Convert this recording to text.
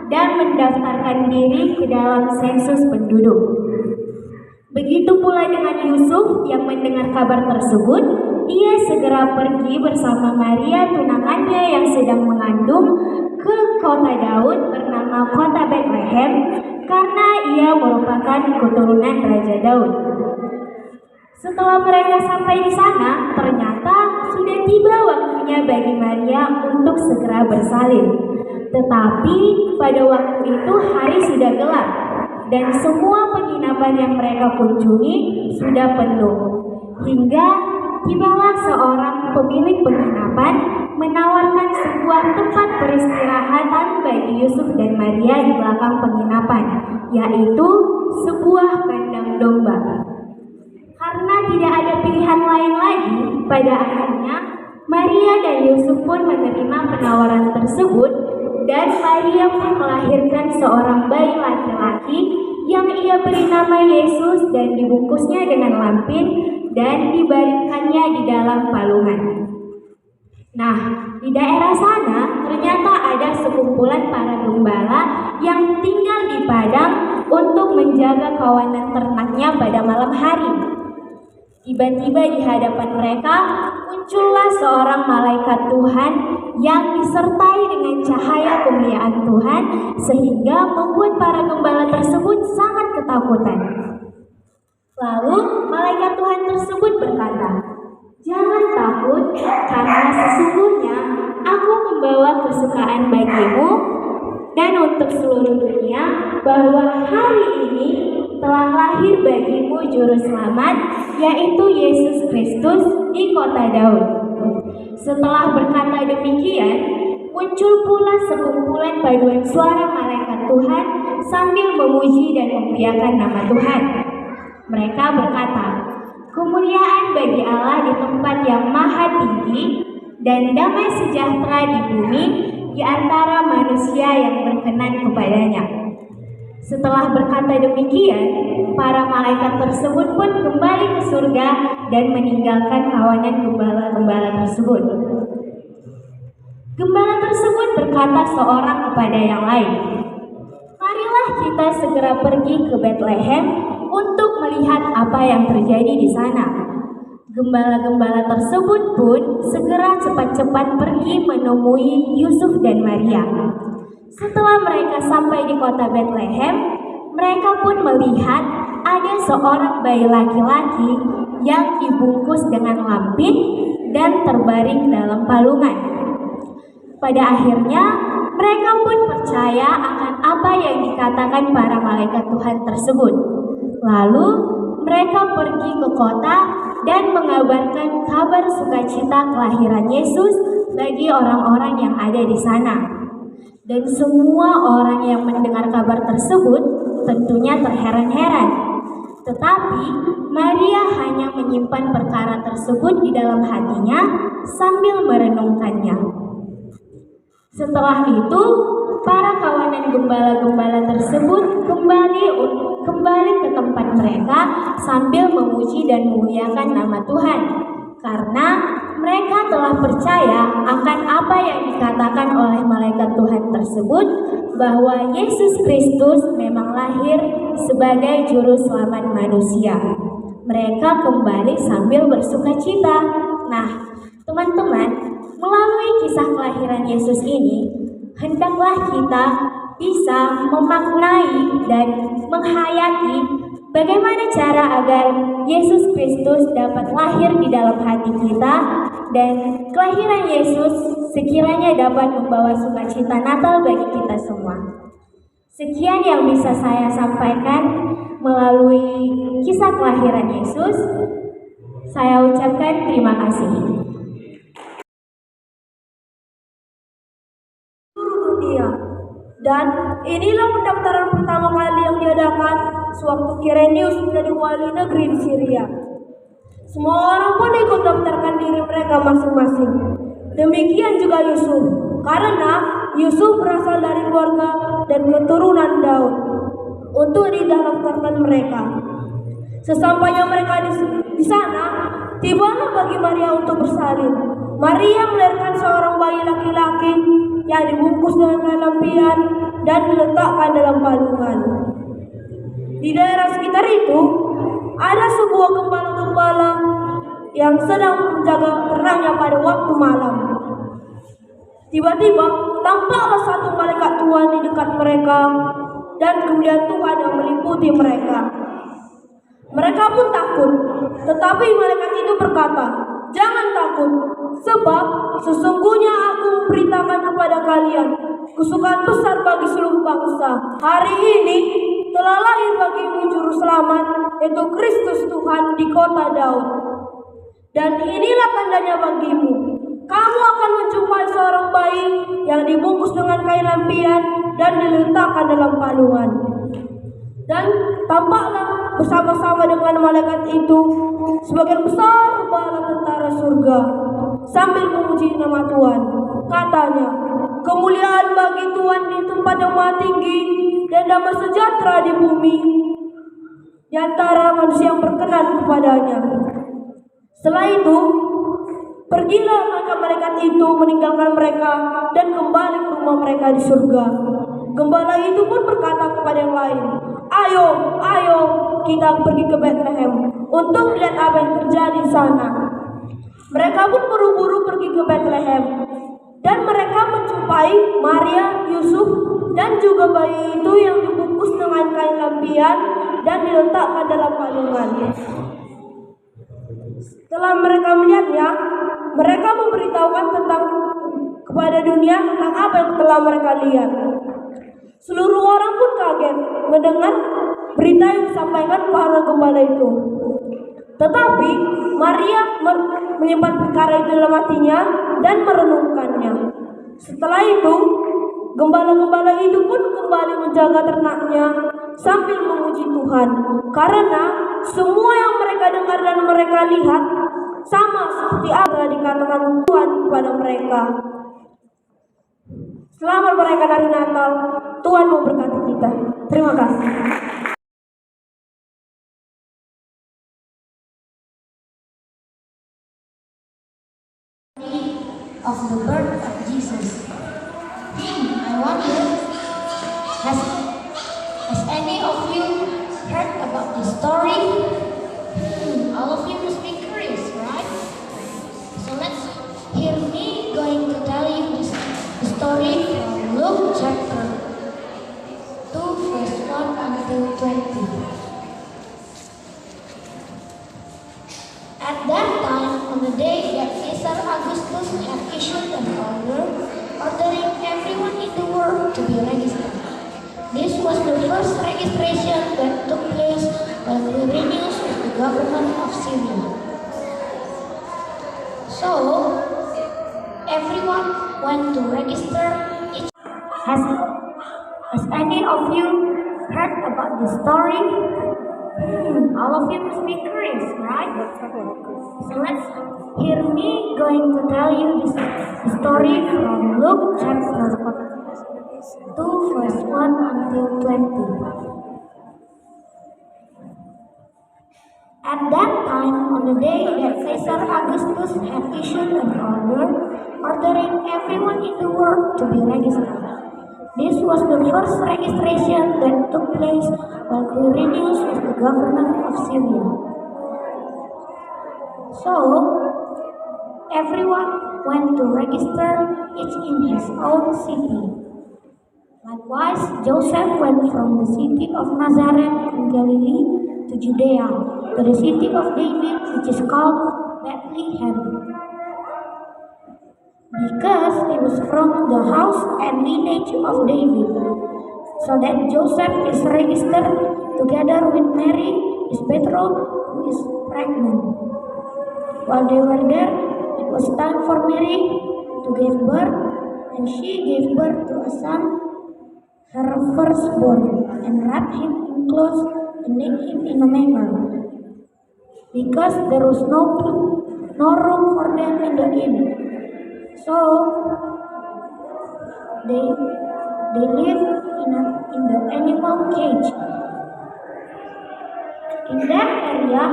dan mendaftarkan diri ke dalam sensus penduduk. Begitu pula dengan Yusuf yang mendengar kabar tersebut, ia segera pergi bersama Maria tunangannya yang sedang mengandung ke kota Daud bernama kota Bethlehem karena ia merupakan keturunan Raja Daud. Setelah mereka sampai di sana, ternyata sudah tiba waktunya bagi Maria untuk segera bersalin. Tetapi pada waktu itu hari sudah gelap dan semua penginapan yang mereka kunjungi sudah penuh. Hingga tibalah seorang pemilik penginapan menawarkan sebuah tempat peristirahatan bagi Yusuf dan Maria di belakang penginapan, yaitu sebuah kandang domba. Karena tidak ada pilihan lain lagi, pada akhirnya Maria dan Yusuf pun menerima penawaran tersebut dan Maria pun melahirkan seorang bayi laki-laki yang ia beri nama Yesus dan dibungkusnya dengan lampin dan dibaringkannya di dalam palungan. Nah, di daerah sana ternyata ada sekumpulan para gembala yang tinggal di padang untuk menjaga kawanan ternaknya pada malam hari. Tiba-tiba di hadapan mereka muncullah seorang malaikat Tuhan yang disertai dengan cahaya kemuliaan Tuhan sehingga membuat para gembala tersebut sangat ketakutan. Lalu malaikat Tuhan tersebut berkata, "Jangan takut, karena sesungguhnya aku membawa kesukaan bagimu dan untuk seluruh dunia bahwa hari ini telah lahir bagimu juru selamat, yaitu Yesus Kristus di kota Daud." Setelah berkata demikian, muncul pula sekumpulan paduan suara malaikat Tuhan sambil memuji dan memuliakan nama Tuhan. Mereka berkata, "Kemuliaan bagi Allah di tempat yang maha tinggi dan damai sejahtera di bumi di antara manusia yang berkenan kepadanya." Setelah berkata demikian, para malaikat tersebut pun kembali ke surga dan meninggalkan kawanan gembala-gembala tersebut. Gembala tersebut berkata seorang kepada yang lain, "Marilah kita segera pergi ke Bethlehem untuk melihat apa yang terjadi di sana." Gembala-gembala tersebut pun segera cepat-cepat pergi menemui Yusuf dan Maria. Setelah mereka sampai di kota Bethlehem, mereka pun melihat ada seorang bayi laki-laki yang dibungkus dengan lampin dan terbaring dalam palungan. Pada akhirnya, mereka pun percaya akan apa yang dikatakan para malaikat Tuhan tersebut. Lalu, mereka pergi ke kota dan mengabarkan kabar sukacita kelahiran Yesus bagi orang-orang yang ada di sana. Dan semua orang yang mendengar kabar tersebut tentunya terheran-heran. Tetapi Maria hanya menyimpan perkara tersebut di dalam hatinya sambil merenungkannya. Setelah itu, para kawanan gembala-gembala tersebut kembali ke tempat mereka sambil memuji dan memuliakan nama Tuhan, karena mereka telah percaya akan apa yang dikatakan oleh malaikat Tuhan tersebut, bahwa Yesus Kristus memang lahir sebagai juru selamat manusia. Mereka kembali sambil bersukacita. Nah, teman-teman, melalui kisah kelahiran Yesus ini, hendaklah kita bisa memaknai dan menghayati bagaimana cara agar Yesus Kristus dapat lahir di dalam hati kita dan kelahiran Yesus sekiranya dapat membawa sukacita Natal bagi kita semua. Sekian yang bisa saya sampaikan melalui kisah kelahiran Yesus. Saya ucapkan terima kasih. Dan inilah pendaftaran pertama kali yang diadakan sewaktu Kirenius menjadi wali negeri di Syria. Semua orang pun ikut daftarkan diri mereka masing-masing. Demikian juga Yusuf, karena Yusuf berasal dari keluarga dan keturunan Daud, untuk didaftarkan mereka. Sesampainya mereka di sana, tibalah bagi Maria untuk bersalin. Maria melahirkan seorang bayi laki-laki yang dibungkus dengan kain lampion dan diletakkan dalam palungan. Di daerah sekitar itu ada sebuah gembala-gembala yang sedang menjaga ternaknya pada waktu malam. Tiba-tiba tampaklah satu malaikat Tuhan di dekat mereka dan kemudian Tuhan yang meliputi mereka. Mereka pun takut, tetapi malaikat itu berkata, "Jangan takut, sebab sesungguhnya aku memberitakan kepada kalian kesukaan besar bagi seluruh bangsa. Hari ini telah lahir bagimu juru selamat, yaitu Kristus Tuhan di kota Daud. Dan inilah tandanya bagimu, kamu akan menjumpai seorang bayi yang dibungkus dengan kain lampion dan diletakkan dalam palungan." Dan tampaklah bersama-sama dengan malaikat itu sebagian besar bala tentara surga sambil memuji nama Tuhan. Katanya, "Kemuliaan bagi Tuhan di tempat yang maha tinggi dan damai sejahtera di bumi di antara manusia yang berkenan kepadanya." Setelah itu, pergilah malaikat itu meninggalkan mereka dan kembali ke rumah mereka di surga. Gembala itu pun berkata kepada yang lain, Ayo, kita pergi ke Bethlehem untuk melihat apa yang terjadi di sana." Mereka pun buru-buru pergi ke Bethlehem dan mereka menjumpai Maria, Yusuf, dan juga bayi itu yang dibungkus dengan kain lampion dan diletakkan dalam palungan. Setelah mereka melihatnya, mereka memberitahukan kepada dunia tentang apa yang telah mereka lihat. Seluruh orang pun kaget mendengar berita yang disampaikan para gembala itu. Tetapi Maria menyimpan perkara itu dalam hatinya dan merenungkannya. Setelah itu, gembala-gembala itu pun kembali menjaga ternaknya sambil memuji Tuhan, karena semua yang mereka dengar dan mereka lihat sama seperti apa yang dikatakan Tuhan kepada mereka. Selamat merayakan hari Natal. Tuhan memberkati kita. Terima kasih. Of the birth of Jesus. I wonder, has any of you heard about this story? All of you must be curious, right? So let's hear me going to tell you this story from Luke chapter 2 verse 1 until 20. At that time, on the day that Caesar Augustus had issued an order ordering everyone in the world to be registered. This was the first registration that took place while Quirinius was the governor of Syria. So, everyone went to register each. Has any of you heard about this story? All of you must be curious, right? So let's hear me going to tell you this story from Luke chapter 2 verse 1 until 20. At that time, on the day that Caesar Augustus had issued an order ordering everyone in the world to be registered. This was the first registration that took place while Quirinius was the governor of Syria. So, everyone went to register each in his own city. Likewise, Joseph went from the city of Nazareth in Galilee to Judea, to the city of David, which is called Bethlehem, because he was from the house and lineage of David. So that Joseph is registered together with Mary, his betrothed, who is pregnant. While they were there, it was time for Mary to give birth, and she gave birth to a son, her firstborn, and wrapped him in clothes and laid him in a manger, because there was no room for them in the inn. So they lived in the animal cage. In that area,